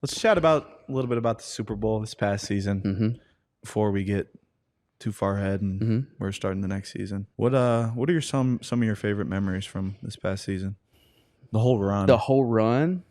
Let's chat a little bit about the Super Bowl this past season before we get too far ahead and we're starting the next season. What are some of your favorite memories from this past season? The whole run. The whole run,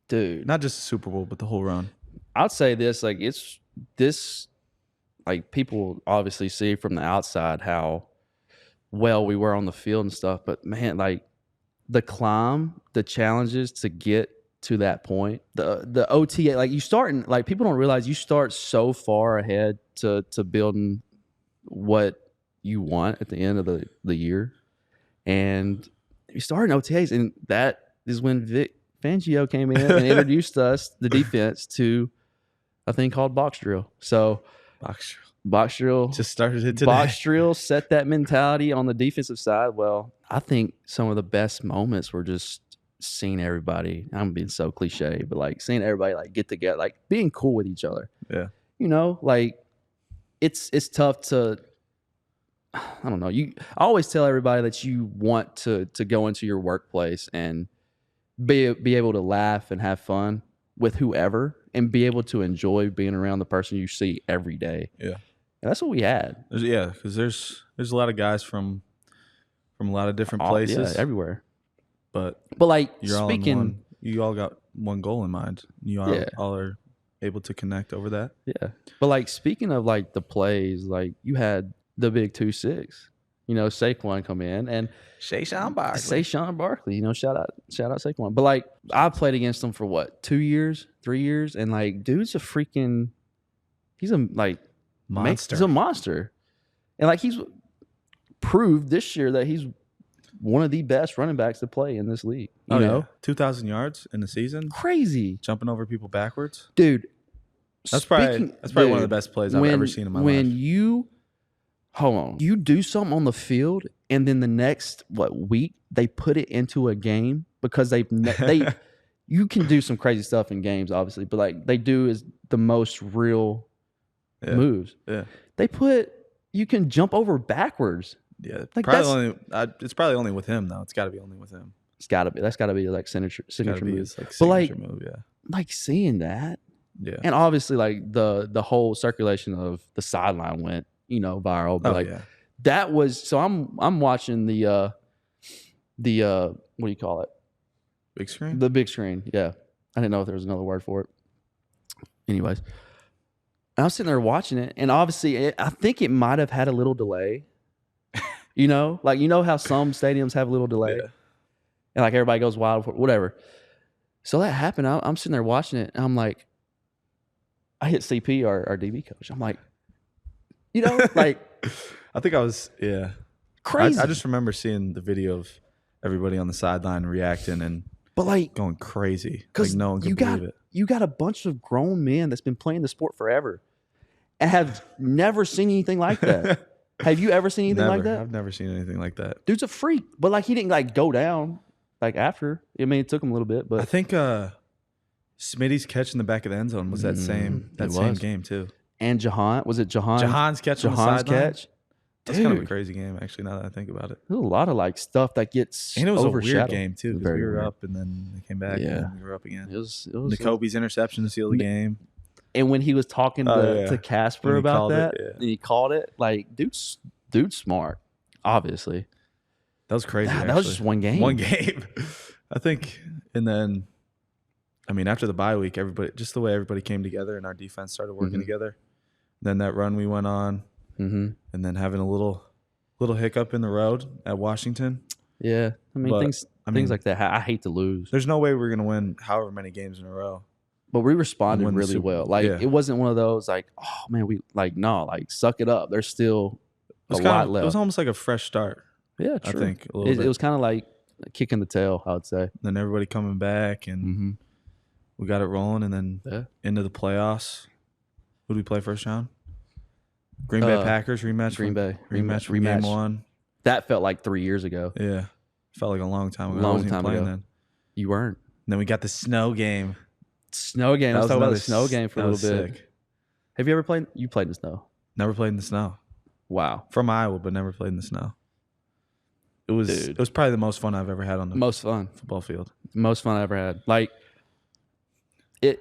dude. Not just the Super Bowl, but the whole run. I'd say this, like people obviously see from the outside how well we were on the field and stuff, but man, like the climb, the challenges to get to that point, the OTA, like people don't realize you start so far ahead to building what you want at the end of the year, and you start in OTAs, and that is when Vic Fangio came in and introduced us, the defense, to a thing called box drill. So box drill just started it today. Box drill set that mentality on the defensive side. Well, I think some of the best moments were just seeing everybody. I'm being so cliche, but like seeing everybody like get together, like being cool with each other. Yeah, like it's tough to. I don't know. I always tell everybody that you want to go into your workplace and be able to laugh and have fun with whoever, and be able to enjoy being around the person you see every day. Yeah, and that's what we had. Because there's a lot of guys from a lot of different places, everywhere. But like you're speaking, you all got one goal in mind. You all are able to connect over that. Yeah, but like speaking of like the plays, like you had the big 2-6. Saquon come in and Saquon Barkley. Shout out Saquon. But like I played against him for what, 2 years, 3 years, and like dude's he's a monster. He's a monster, and like he's proved this year that he's one of the best running backs to play in this league. You know, 2,000 yards in the season, crazy, jumping over people backwards, dude. That's probably one of the best plays I've ever seen in my life. When you do something on the field, and then the next week they put it into a game because you can do some crazy stuff in games, obviously, but like they do is the most real moves. Yeah, you can jump over backwards. Yeah, like it's probably only with him though. It's got to be only with him. That's got to be like signature move. His, signature move. Yeah, like seeing that. Yeah, and obviously like the whole circulation of the sideline went viral. But that was so. I'm watching the what do you call it? Big screen. The big screen. Yeah, I didn't know if there was another word for it. Anyways, I was sitting there watching it, and obviously I think it might have had a little delay. How some stadiums have a little delay, and like everybody goes wild for whatever. So that happened. I'm sitting there watching it, and I'm like, I hit CP, our DB coach. I'm like, like I think I was crazy. I just remember seeing the video of everybody on the sideline reacting and going crazy because no one could believe it. You got a bunch of grown men that's been playing the sport forever and have never seen anything like that. Have you ever seen anything like that? I've never seen anything like that. Dude's a freak, but like he didn't go down after. I mean, it took him a little bit, but I think Smitty's catch in the back of the end zone was that same game too. And was it Jahan? Jahan's catch on the sideline? Catch. That's kind of a crazy game, actually. Now that I think about it, there's a lot of stuff that gets and it was overshadowed. A weird game too because we were up and then they came back and then we were up again. It was Jacoby's interception to seal the game. And when he was talking to Casper about that, and he called it, like dude's smart, obviously. That was crazy. That was just one game. I think, and then, I mean, after the bye week, just the way everybody came together and our defense started working together. Then that run we went on, and then having a little hiccup in the road at Washington. Yeah, I mean things like that. I hate to lose. There's no way we're gonna win however many games in a row. But we responded really well. It wasn't one of those like, oh man, we suck it up. There's still a lot left. It was almost like a fresh start. Yeah, true. I think it was kind of like a kick in the tail, I would say. Then everybody coming back and we got it rolling, and then into the playoffs. Who did we play first round? Green Bay Packers rematch. Rematch. Game 1. That felt like 3 years ago. Yeah, felt like a long time ago. I wasn't even playing then. You weren't. And then we got the snow game. Let's talk about the snow game for a little bit. Sick. Have you ever played? You played in the snow? Never played in the snow. Wow. From Iowa, but never played in the snow. It was probably the most fun I've ever had on the most fun football field. Most fun I ever had. Like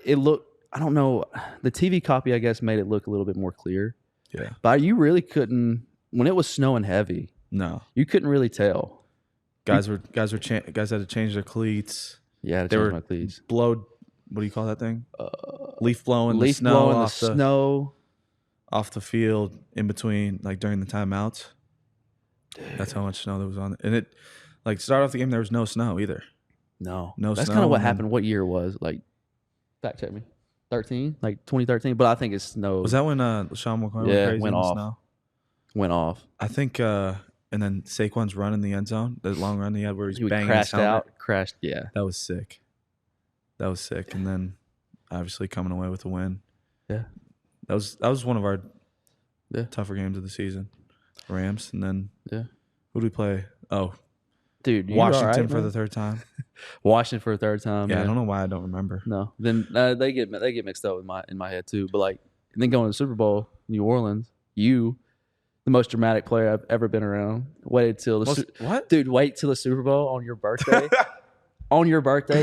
it looked. I don't know. The TV copy, I guess, made it look a little bit more clear. Yeah. But you really couldn't when it was snowing heavy. No. You couldn't really tell. Guys had to change their cleats. Yeah, they were my cleats. What do you call that thing? Leaf blowing Leaf the snow blowing off the snow off the field in between, like during the timeouts. Dude. That's how much snow there was on it. And it, like, to start off the game, there was no snow either. No snow. That's kind of what happened. What year it was? Like, fact check me. 13, like 2013. But I think it snowed. Was that when Sean McCoy went crazy went in the off? Snow? Went off. I think. And then Saquon's run in the end zone, the long run he had where he banging crashed his helmet. Crashed. Yeah, that was sick. And then obviously coming away with a win. Yeah, that was one of our tougher games of the season. Rams, and then who did we play? Oh, dude, Washington for the third time. Washington for the third time. Yeah, man. I don't know why I don't remember. No, then they get mixed up in my head too. But like, and then going to the Super Bowl, New Orleans, the most dramatic player I've ever been around. Wait till the Super Bowl on your birthday,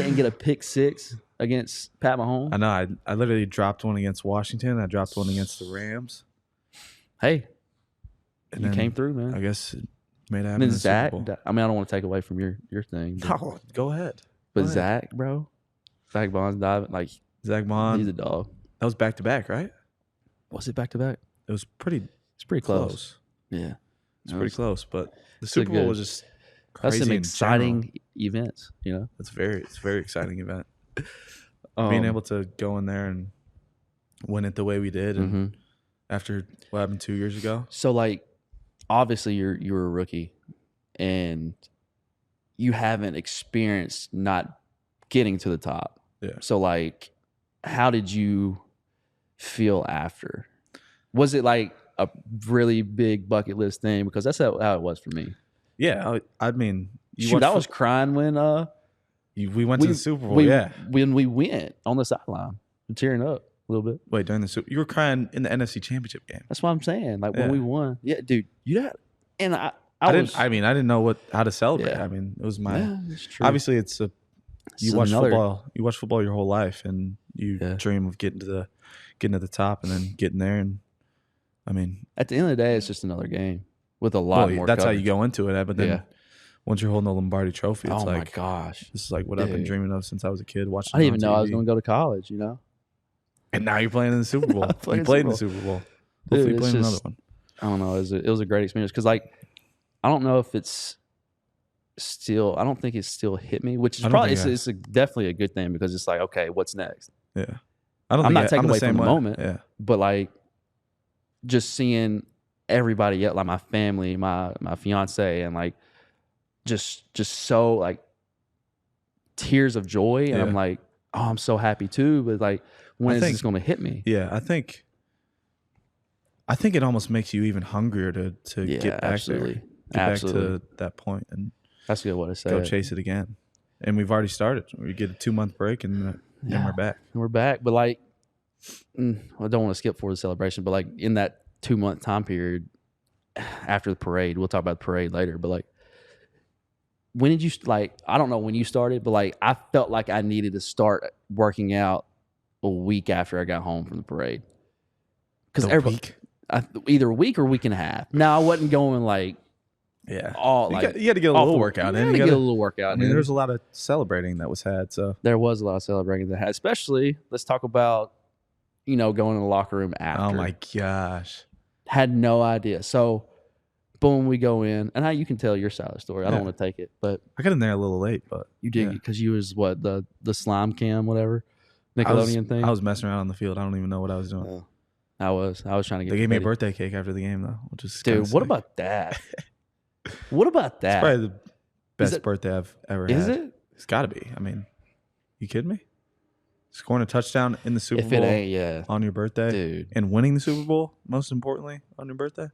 and get a pick six against Pat Mahomes. I know. I literally dropped one against Washington. I dropped one against the Rams. Hey, and you came through, man. I guess it made it happen. And then Zach. I mean, I don't want to take away from your thing. No, go ahead. But Zach, bro, Zach Bond's diving like Zach Bond. He's a dog. That was back to back, right? Was it back to back? It was pretty. It's pretty close. Yeah, it's pretty close. But the Super Bowl was just crazy. That's some exciting events. You know, it's a very exciting event. Being able to go in there and win it the way we did, and after what happened 2 years ago. So, like, obviously you were a rookie, and you haven't experienced not getting to the top. Yeah. So, like, how did you feel after? Was it like a really big bucket list thing? Because that's how it was for me. Yeah, I mean, I was crying when we went to the Super Bowl. When we went on the sideline, tearing up a little bit. Wait, during the Super, you were crying in the NFC Championship game. That's what I'm saying. Like when we won. Yeah, dude, and I didn't know how to celebrate. Yeah. I mean, it was it's true. Obviously you watch football. You watch football your whole life, and you dream of getting to the top, and then getting there. And I mean, at the end of the day, it's just another game with a lot more. That's coverage. how you go into it. But then once you're holding the Lombardi Trophy, it's my gosh, this is like what I've been dreaming of since I was a kid. Watching. I didn't even know I was going to go to college. You know. And now you're playing in the Super Bowl. You played in the Super Bowl. Hopefully, you play another one. I don't know. It was a great experience because, like, I don't know if it's still. I don't think it's still hit me, which is probably it's definitely a good thing because it's like, okay, what's next? Yeah, I'm not taking away from the moment. Yeah, but like, just seeing everybody else, like my family, my fiance, and like, just so like tears of joy, and I'm like, oh, I'm so happy too. But like, when is this going to hit me? Yeah, I think it almost makes you even hungrier to get back there. Get back to that point, and that's a good way to say go chase it again. And we've already started. We get a 2-month break, and we're back. And we're back, but like, I don't want to skip forward the celebration, but like in that 2-month time period after the parade, we'll talk about the parade later. But like, when did you I don't know when you started, but like I felt like I needed to start working out a week after I got home from the parade. Because either a week or a week and a half. Now I wasn't going like you had to get a little workout in. You got to get a little workout in. I mean, there's a lot of celebrating that was had. So there was a lot of celebrating that had. Especially, let's talk about going in the locker room after. Oh my gosh, had no idea. So boom, we go in, and you can tell your side of the story. I don't want to take it, but I got in there a little late, but you did because you was what the slime cam whatever Nickelodeon thing. I was messing around on the field. I don't even know what I was doing. Oh. I was trying to get. They gave me a birthday cake after the game though, which is dude. What about that? What about that? It's probably the best birthday I've ever had. Is it? It's got to be. I mean, you kidding me? Scoring a touchdown in the Super Bowl if it ain't, on your birthday, dude, and winning the Super Bowl, most importantly, on your birthday.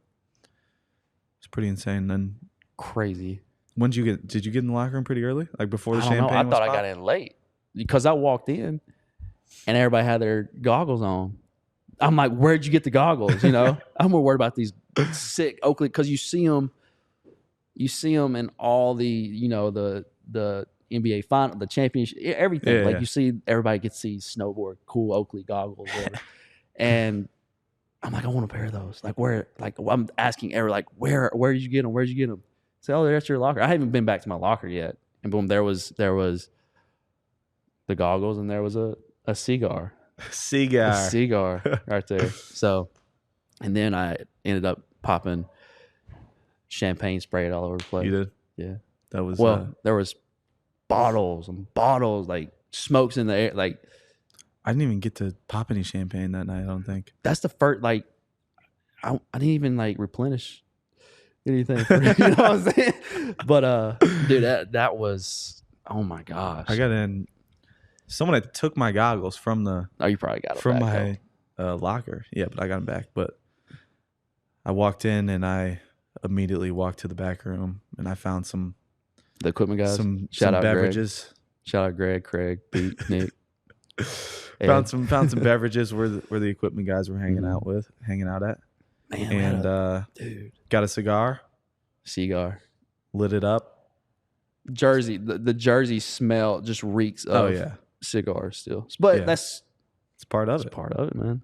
It's pretty insane. Then crazy. When did you get in the locker room pretty early? Like before the champagne? I thought I got in late because I walked in and everybody had their goggles on. I'm like, where'd you get the goggles? I'm more worried about these sick Oakley because you see them in all the the NBA final, the championship, everything. Yeah, Like yeah. you see, everybody gets these snowboard, cool Oakley goggles, whatever. And I'm like, I want a pair of those. Like where? Like I'm asking Eric, like where did you get them? Where'd you get them? Say, oh, they're at your locker. I haven't been back to my locker yet. And boom, there was the goggles, and there was a cigar. Cigar Right there. So, and then I ended up popping champagne sprayed all over the place. You did? Yeah. That was there was bottles and bottles, like smokes in the air. Like I didn't even get to pop any champagne that night, I don't think. that's the first, like I didn't even like replenish anything. You know what I'm saying? But dude, that was, oh my gosh. I got in. Someone had took my goggles from the. Oh, you probably got it from back, my locker. Yeah, but I got them back. But I walked in and I immediately walked to the back room and I found the equipment guys. some out beverages. Greg. Shout out Greg, Craig, Pete, Nick. Found some beverages where the equipment guys were hanging out at. Man, and dude, got a cigar, lit it up. Jersey, the Jersey smell just reeks of cigars still. But it's part of it. Part of it, man.